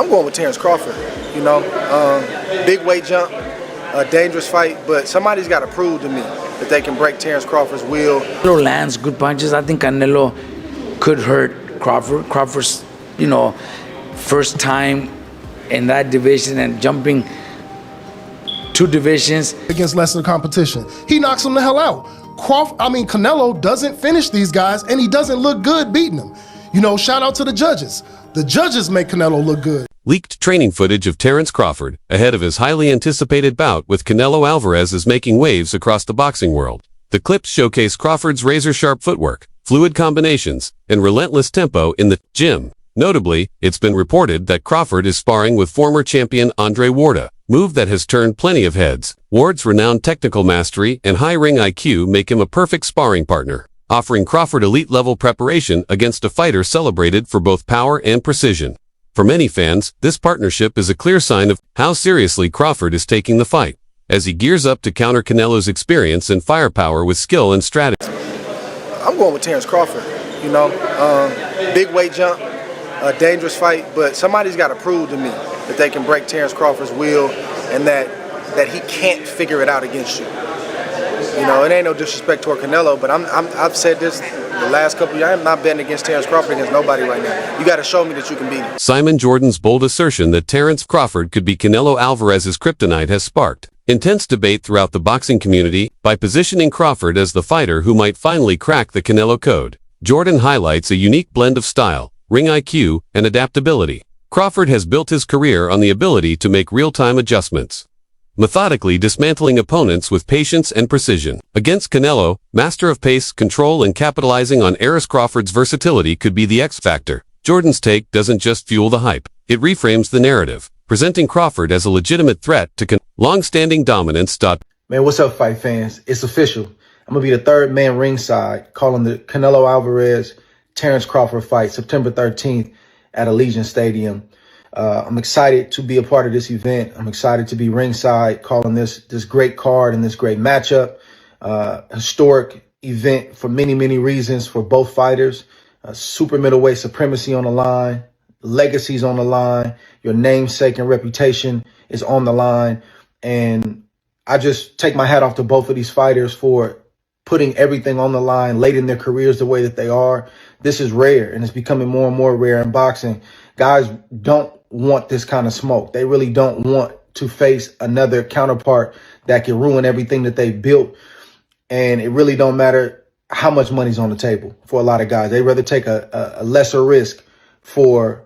I'm going with Terence Crawford. Big weight jump, a dangerous fight, but somebody's got to prove to me that they can break Terence Crawford's will. Canelo lands good punches. I think Canelo could hurt Crawford. Crawford's, first time in that division and jumping 2 divisions against lesser competition. He knocks them the hell out. Canelo doesn't finish these guys, and he doesn't look good beating them. Shout out to the judges. The judges make Canelo look good. Leaked training footage of Terence Crawford ahead of his highly anticipated bout with Canelo Alvarez is making waves across the boxing world. The clips showcase Crawford's razor-sharp footwork, fluid combinations, and relentless tempo in the gym. Notably, it's been reported that Crawford is sparring with former champion Andre Ward, move that has turned plenty of heads. Ward's renowned technical mastery and high ring IQ make him a perfect sparring partner, offering Crawford elite-level preparation against a fighter celebrated for both power and precision. For many fans, this partnership is a clear sign of how seriously Crawford is taking the fight, as he gears up to counter Canelo's experience and firepower with skill and strategy. I'm going with Terence Crawford. Big weight jump, a dangerous fight, but somebody's got to prove to me that they can break Terence Crawford's will and that he can't figure it out against you. It ain't no disrespect toward Canelo, but I've said this the last couple of years. I'm not betting against Terence Crawford against nobody right now. You got to show me that you can beat him. Simon Jordan's bold assertion that Terence Crawford could be Canelo Alvarez's kryptonite has sparked intense debate throughout the boxing community by positioning Crawford as the fighter who might finally crack the Canelo code. Jordan highlights a unique blend of style, ring IQ, and adaptability. Crawford has built his career on the ability to make real-time adjustments, methodically dismantling opponents with patience and precision. Against Canelo, master of pace, control, and capitalizing on Crawford's versatility could be the X factor. Jordan's take doesn't just fuel the hype, it reframes the narrative, presenting Crawford as a legitimate threat to long-standing dominance. Man, what's up, fight fans? It's official. I'm going to be the third man ringside calling the Canelo Alvarez Terence Crawford fight September 13th at Allegiant Stadium. I'm excited to be a part of this event. I'm excited to be ringside calling this great card and this great matchup. Historic event for many, many reasons for both fighters. Super middleweight supremacy on the line. Legacy's on the line. Your namesake and reputation is on the line. And I just take my hat off to both of these fighters for putting everything on the line late in their careers the way that they are. This is rare, and it's becoming more and more rare in boxing. Guys don't want this kind of smoke. They really don't want to face another counterpart that can ruin everything that they built. And it really don't matter how much money's on the table for a lot of guys. They'd rather take a lesser risk for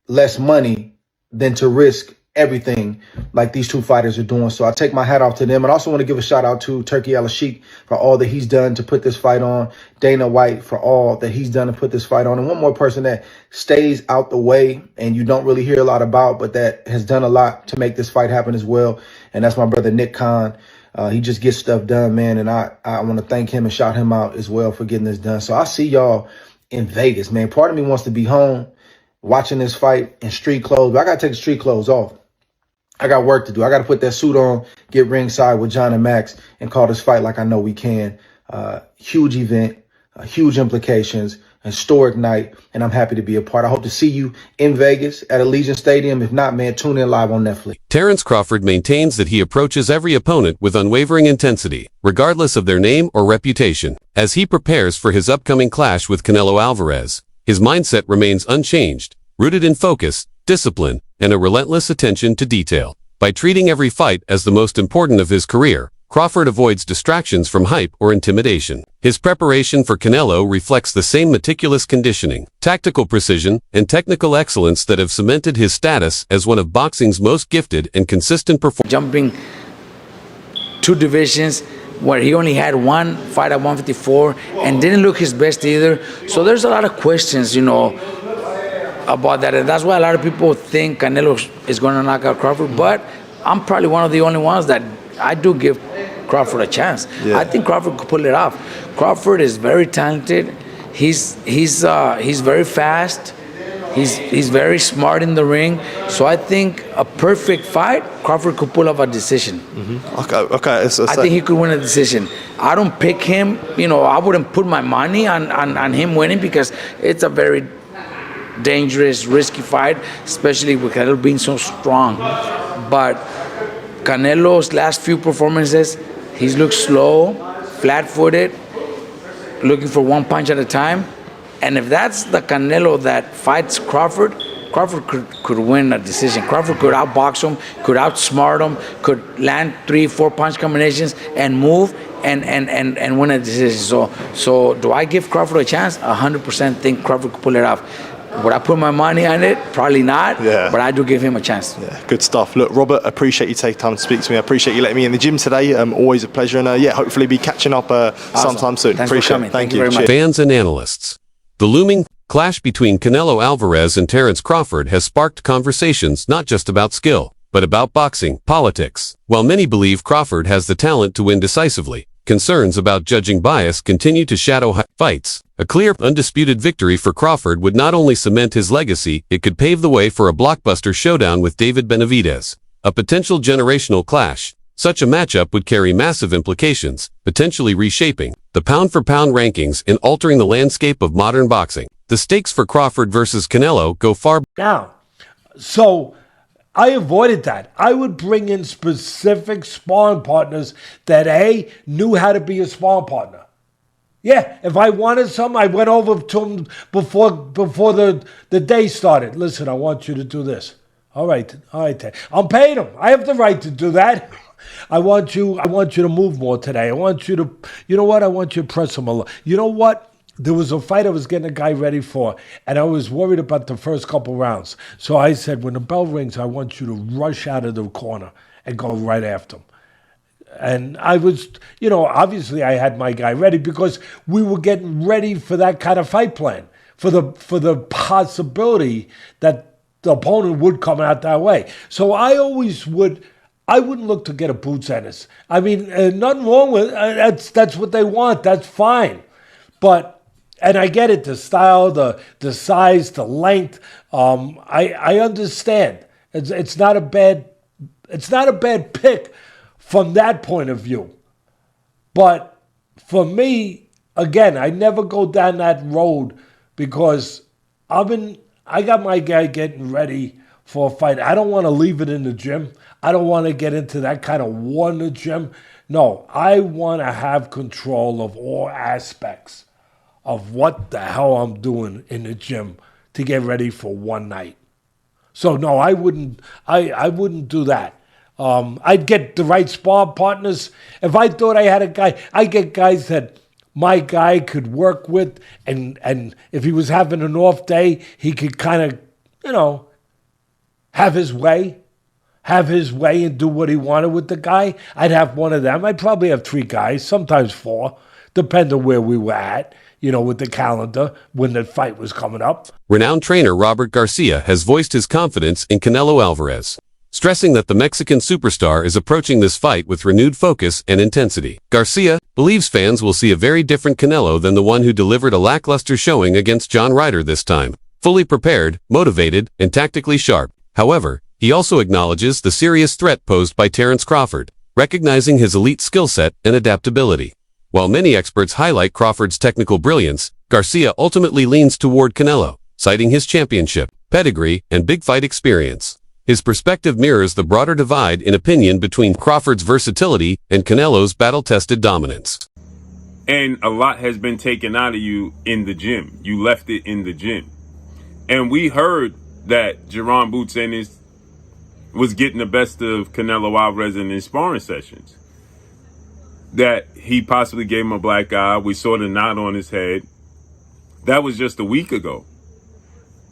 less money than to risk everything like these two fighters are doing. So I take my hat off to them. And I also want to give a shout out to Turki Al-Sheikh for all that he's done to put this fight on. Dana White for all that he's done to put this fight on. And one more person that stays out the way and you don't really hear a lot about, but that has done a lot to make this fight happen as well. And that's my brother, Nick Khan. He just gets stuff done, man. And I want to thank him and shout him out as well for getting this done. So I'll see y'all in Vegas, man. Part of me wants to be home watching this fight in street clothes, but I got to take the street clothes off. I got work to do. I got to put that suit on, get ringside with John and Max, and call this fight like I know we can. Huge event, huge implications, historic night, and I'm happy to be a part. I hope to see you in Vegas at Allegiant Stadium. If not, man, tune in live on Netflix. Terence Crawford maintains that he approaches every opponent with unwavering intensity, regardless of their name or reputation. As he prepares for his upcoming clash with Canelo Alvarez, his mindset remains unchanged, rooted in focus, discipline, and a relentless attention to detail. By treating every fight as the most important of his career, Crawford avoids distractions from hype or intimidation. His preparation for Canelo reflects the same meticulous conditioning, tactical precision, and technical excellence that have cemented his status as one of boxing's most gifted and consistent performers. Jumping 2 divisions where he only had one fight at 154 and didn't look his best either. So there's a lot of questions, about that, and that's why a lot of people think Canelo is going to knock out Crawford, but I'm probably one of the only ones that I do give Crawford a chance. Yeah. I think Crawford could pull it off. Crawford is very talented. He's very fast. He's very smart in the ring. So I think a perfect fight, Crawford could pull off a decision. Mm-hmm. Okay. I think he could win a decision. I don't pick him. I wouldn't put my money on him winning because it's a very dangerous, risky fight, especially with Canelo being so strong. But Canelo's last few performances, he's looked slow, flat-footed, looking for one punch at a time. And if that's the Canelo that fights Crawford, Crawford could win a decision. Crawford could outbox him, could outsmart him, could land 3-4 punch combinations and move and win a decision. So do I give Crawford a chance? 100% think Crawford could pull it off. Would I put my money on it? Probably not, but I do give him a chance. Yeah, good stuff. Look, Robert, appreciate you taking time to speak to me. I appreciate you letting me in the gym today. Always a pleasure. And hopefully be catching up sometime soon. Thanks appreciate for coming. it. Thank you very much. Fans and analysts. The looming clash between Canelo Alvarez and Terence Crawford has sparked conversations not just about skill, but about boxing, politics. While many believe Crawford has the talent to win decisively, concerns about judging bias continue to shadow fights. A clear, undisputed victory for Crawford would not only cement his legacy, it could pave the way for a blockbuster showdown with David Benavidez, a potential generational clash. Such a matchup would carry massive implications, potentially reshaping the pound-for-pound rankings and altering the landscape of modern boxing. The stakes for Crawford versus Canelo go far down. So I avoided that. I would bring in specific sparring partners that knew how to be a sparring partner. Yeah, if I wanted something, I went over to him before the day started. Listen, I want you to do this. All right. I'm paying him. I have the right to do that. I want you to move more today. I want you to, you know what? I want you to press him a little. You know what? There was a fight I was getting a guy ready for, and I was worried about the first couple rounds. So I said, when the bell rings, I want you to rush out of the corner and go right after him. And I was, obviously I had my guy ready because we were getting ready for that kind of fight plan, for the possibility that the opponent would come out that way. So I wouldn't look to get a boots Ennis. I mean, nothing wrong with that's what they want. That's fine. And I get it, the style, the size, the length. I understand. It's not a bad pick from that point of view. But for me, again, I never go down that road because I got my guy getting ready for a fight. I don't want to leave it in the gym. I don't want to get into that kind of war in the gym. No, I want to have control of all aspects of what the hell I'm doing in the gym to get ready for one night. So no, I wouldn't do that. I'd get the right spar partners. If I thought I had a guy, I get guys that my guy could work with, and if he was having an off day, he could kind of, have his way and do what he wanted with the guy. I'd have one of them. I'd probably have 3 guys, sometimes 4, depending on where we were at, with the calendar when the fight was coming up. Renowned trainer Robert Garcia has voiced his confidence in Canelo Alvarez, stressing that the Mexican superstar is approaching this fight with renewed focus and intensity. Garcia believes fans will see a very different Canelo than the one who delivered a lackluster showing against John Ryder this time. Fully prepared, motivated, and tactically sharp. However, he also acknowledges the serious threat posed by Terence Crawford, recognizing his elite skill set and adaptability. While many experts highlight Crawford's technical brilliance, Garcia ultimately leans toward Canelo, citing his championship, pedigree, and big fight experience. His perspective mirrors the broader divide in opinion between Crawford's versatility and Canelo's battle-tested dominance. And a lot has been taken out of you in the gym. You left it in the gym. And we heard that Jerron Boots Ennis was getting the best of Canelo Alvarez in his sparring sessions. That he possibly gave him a black eye. We saw the knot on his head. That was just a week ago.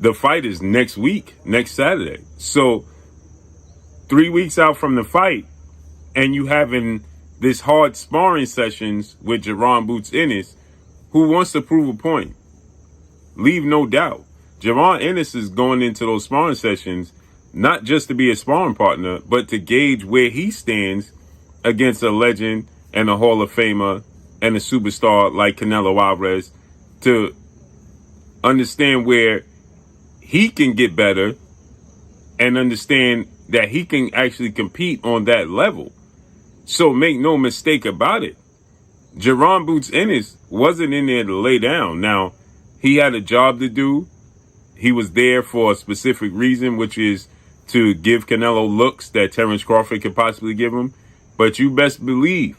The fight is next week, next Saturday. So 3 weeks out from the fight, and you having this hard sparring sessions with Jerron Boots Ennis, who wants to prove a point. Leave no doubt. Jerron Ennis is going into those sparring sessions not just to be a sparring partner, but to gauge where he stands against a legend and a Hall of Famer and a superstar like Canelo Alvarez, to understand where he can get better and understand that he can actually compete on that level. So make no mistake about it. Jerron Boots Ennis wasn't in there to lay down. Now, he had a job to do. he was there for a specific reason, which is to give Canelo looks that Terence Crawford could possibly give him. But you best believe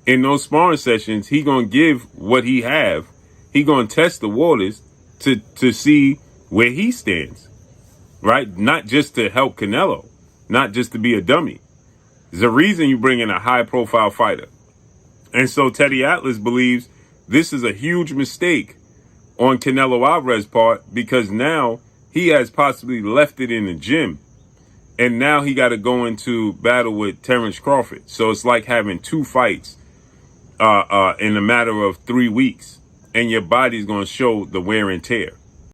in those sparring sessions, he gonna give what he have. He gonna test the waters to see where he stands, right? Not just to help Canelo, not just to be a dummy. There's a reason you bring in a high-profile fighter. And so Teddy Atlas believes this is a huge mistake on Canelo Alvarez's part, because now he has possibly left it in the gym. And now he got to go into battle with Terence Crawford. So it's like having two fights in a matter of 3 weeks. And your body's going to show the wear and tear.